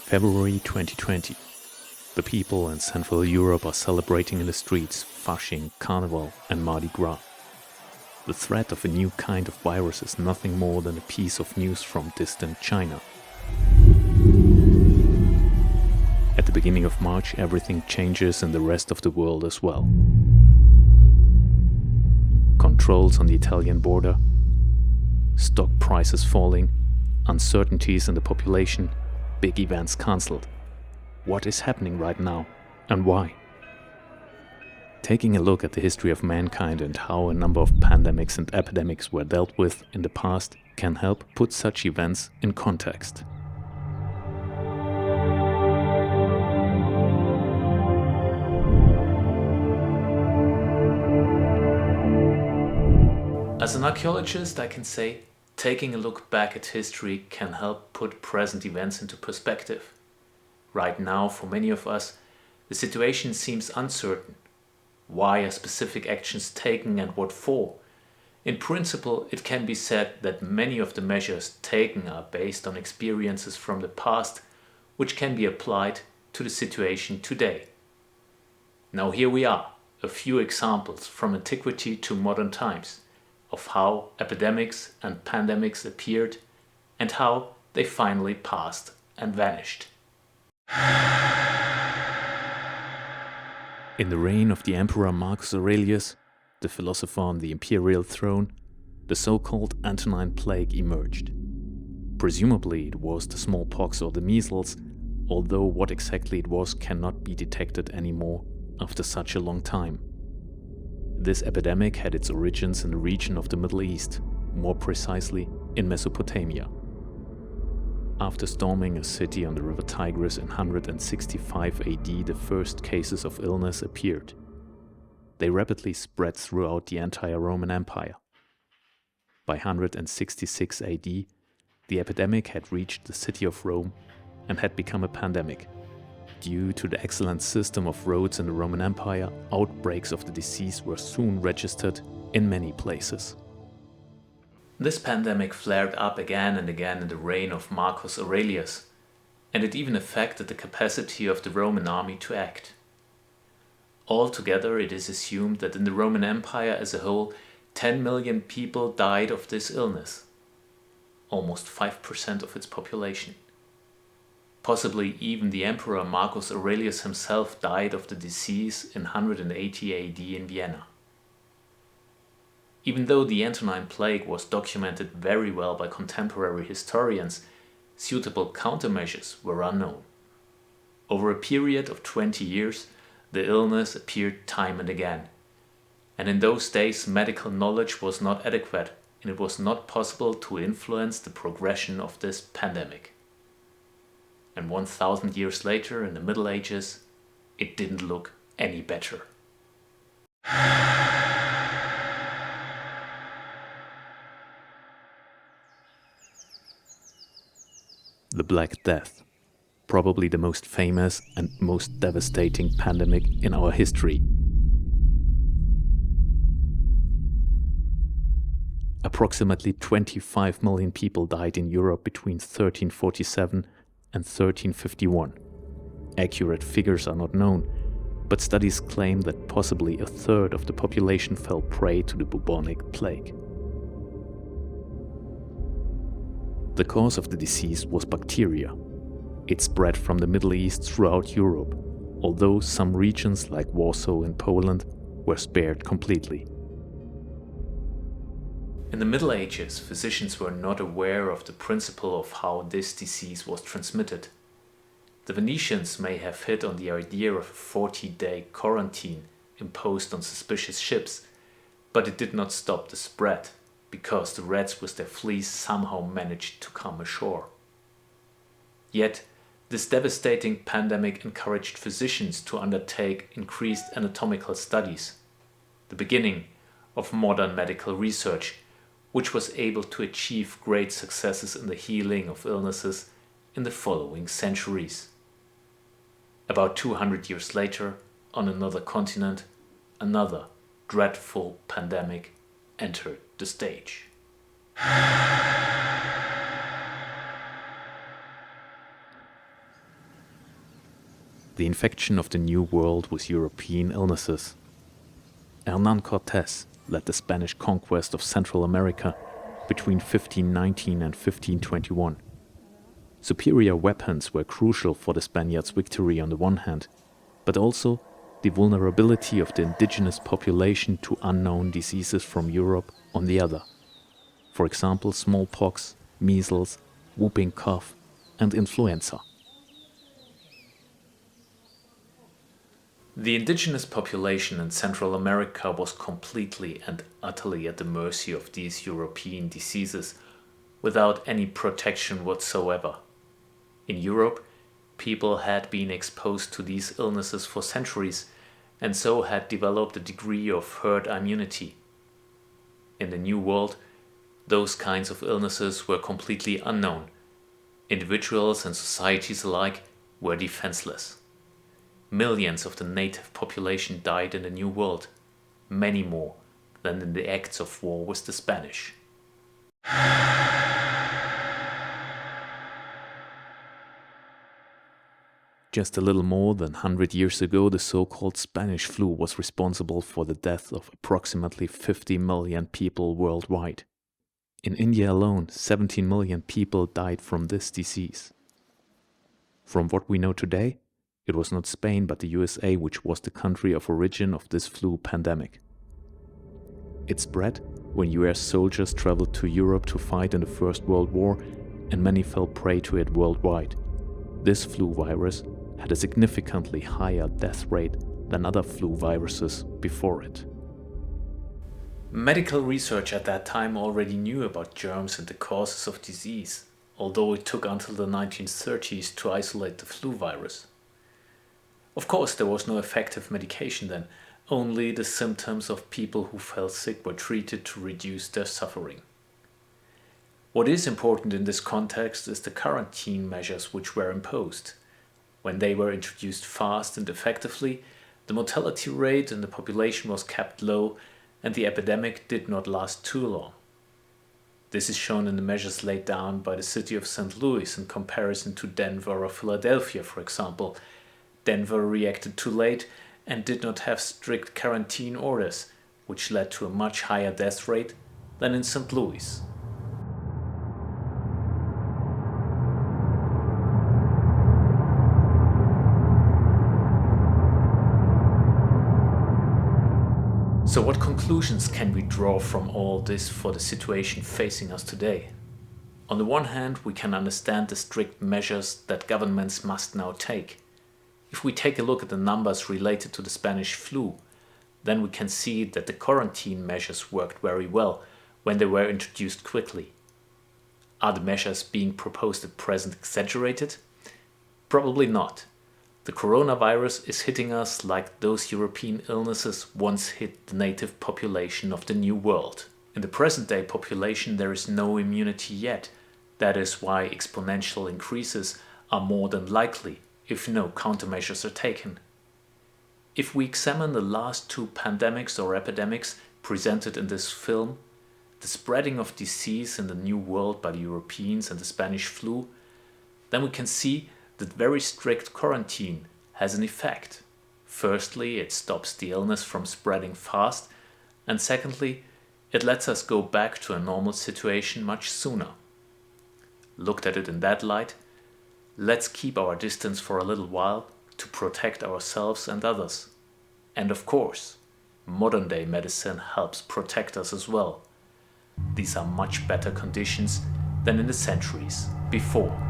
February 2020. The people in Central Europe are celebrating in the streets Fasching, Carnival and Mardi Gras. The threat of a new kind of virus is nothing more than a piece of news from distant China. At the beginning of March, everything changes in the rest of the world as well. Controls on the Italian border, stock prices falling, uncertainties in the population, big events cancelled. What is happening right now and why? Taking a look at the history of mankind and how a number of pandemics and epidemics were dealt with in the past can help put such events in context. As an archaeologist, I can say taking a look back at history can help put present events into perspective. Right now, for many of us, the situation seems uncertain. Why are specific actions taken and what for? In principle, it can be said that many of the measures taken are based on experiences from the past, which can be applied to the situation today. Now here we are, a few examples from antiquity to modern times of how epidemics and pandemics appeared and how they finally passed and vanished. In the reign of the Emperor Marcus Aurelius, the philosopher on the imperial throne, the so-called Antonine Plague emerged. Presumably it was the smallpox or the measles, although what exactly it was cannot be detected anymore after such a long time. This epidemic had its origins in the region of the Middle East, more precisely in Mesopotamia. After storming a city on the river Tigris in 165 AD, the first cases of illness appeared. They rapidly spread throughout the entire Roman Empire. By 166 AD, the epidemic had reached the city of Rome and had become a pandemic. Due to the excellent system of roads in the Roman Empire, outbreaks of the disease were soon registered in many places. This pandemic flared up again and again in the reign of Marcus Aurelius, and it even affected the capacity of the Roman army to act. Altogether, it is assumed that in the Roman Empire as a whole, 10 million people died of this illness, almost 5% of its population. Possibly even the Emperor Marcus Aurelius himself died of the disease in 180 AD in Vienna. Even though the Antonine Plague was documented very well by contemporary historians, suitable countermeasures were unknown. Over a period of 20 years, the illness appeared time and again. And in those days, medical knowledge was not adequate, and it was not possible to influence the progression of this pandemic. And 1,000 years later, in the Middle Ages, it didn't look any better. The Black Death, probably the most famous and most devastating pandemic in our history. Approximately 25 million people died in Europe between 1347 and 1351. Accurate figures are not known, but studies claim that possibly a third of the population fell prey to the bubonic plague. The cause of the disease was bacteria. It spread from the Middle East throughout Europe, although some regions like Warsaw in Poland were spared completely. In the Middle Ages, physicians were not aware of the principle of how this disease was transmitted. The Venetians may have hit on the idea of a 40-day quarantine imposed on suspicious ships, but it did not stop the spread, because the rats with their fleas somehow managed to come ashore. Yet, this devastating pandemic encouraged physicians to undertake increased anatomical studies, the beginning of modern medical research, which was able to achieve great successes in the healing of illnesses in the following centuries. About 200 years later, on another continent, another dreadful pandemic entered the stage. the infection of the New World with European illnesses. Hernán Cortés led the Spanish conquest of Central America between 1519 and 1521. Superior weapons were crucial for the Spaniards' victory on the one hand, but also the vulnerability of the indigenous population to unknown diseases from Europe on the other. For example, smallpox, measles, whooping cough, and influenza. The indigenous population in Central America was completely and utterly at the mercy of these European diseases, without any protection whatsoever. In Europe, people had been exposed to these illnesses for centuries and so had developed a degree of herd immunity. In the New World, those kinds of illnesses were completely unknown. Individuals and societies alike were defenseless. Millions of the native population died in the New World, many more than in the acts of war with the Spanish. Just a little more than 100 years ago, the so-called Spanish flu was responsible for the death of approximately 50 million people worldwide. In India alone, 17 million people died from this disease. From what we know today, it was not Spain but the USA which was the country of origin of this flu pandemic. It spread when US soldiers traveled to Europe to fight in the First World War, and many fell prey to it worldwide. This flu virus had a significantly higher death rate than other flu viruses before it. Medical research at that time already knew about germs and the causes of disease, although it took until the 1930s to isolate the flu virus. Of course, there was no effective medication then, only the symptoms of people who fell sick were treated to reduce their suffering. What is important in this context is the quarantine measures which were imposed. When they were introduced fast and effectively, the mortality rate in the population was kept low and the epidemic did not last too long. This is shown in the measures laid down by the city of St. Louis in comparison to Denver or Philadelphia, for example. Denver reacted too late and did not have strict quarantine orders, which led to a much higher death rate than in St. Louis. So what conclusions can we draw from all this for the situation facing us today? On the one hand, we can understand the strict measures that governments must now take. If we take a look at the numbers related to the Spanish flu, then we can see that the quarantine measures worked very well when they were introduced quickly. Are the measures being proposed at present exaggerated? Probably not. The coronavirus is hitting us like those European illnesses once hit the native population of the New World. In the present-day population there is no immunity yet. That is why exponential increases are more than likely if no countermeasures are taken. If we examine the last two pandemics or epidemics presented in this film, the spreading of disease in the New World by the Europeans and the Spanish flu, then we can see that very strict quarantine has an effect. Firstly, it stops the illness from spreading fast, and secondly, it lets us go back to a normal situation much sooner. Looked at it in that light, let's keep our distance for a little while to protect ourselves and others. And of course, modern-day medicine helps protect us as well. These are much better conditions than in the centuries before.